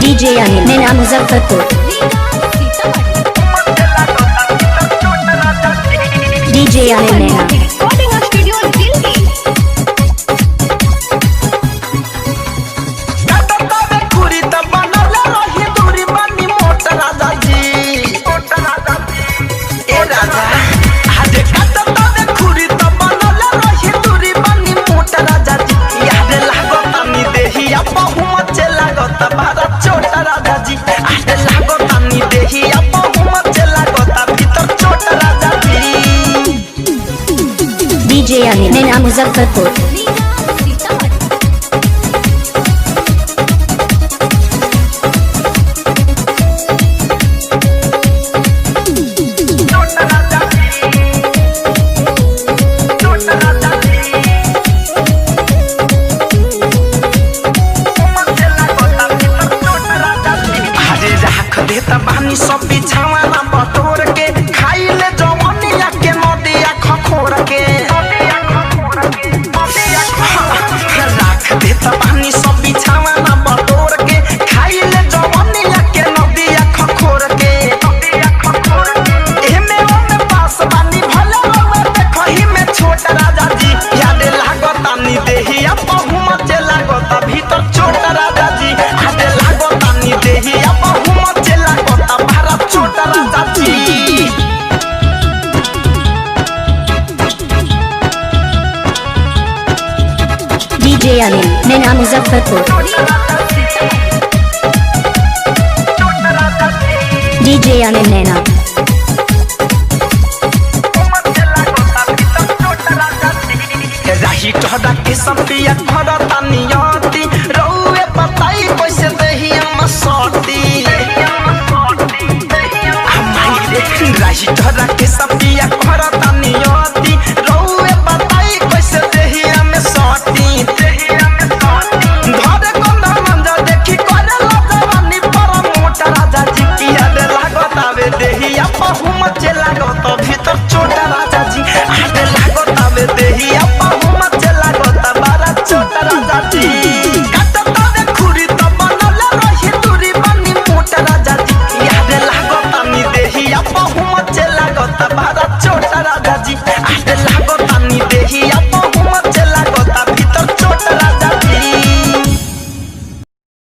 DJ Anil नैना Muzaffarpur. DJ Anil नैना DJ Anil नैना मुजफ्फरपुर। बानी सब बिछावा ना बटोर के खाई ले जवनिया के नदिया खखोर के राख देता बानी सब बिछावा ना बटोर के खाई ले जवनिया के नदिया खखोर के एमे ओमे पास बानी भले ओमे देखहि में छोट राजा जी याद लागतानी देहिया बहुमत लागता भीतर छोट राजा जी याद लागतानी देहिया बहुमत छोटा राजा जी। डीजे अनिल नैना मुजफ्फरपुर। डीजे अनिल नैना राही टहदा के संपिया भरता नियति रउए बताई कैसे देहिया में सटी राही टहदा के संपिया भरता नियति रउए बताई कैसे देहिया में सटी धरे कंधा मंजा देखी करे लगवानी पर मोटा राजा जी की याद लागतावे देहिया बहुमत लागत भीतर छोटा राजा जी याद लागतावे देहिया बहुमत लागत बारा छोटा राजा जी काटतावे खुरी त बनल रही दूरी बनी मोटा राजा जी याद लागतानी देहिया बहुमत लागत बारा छोटा राजा जी।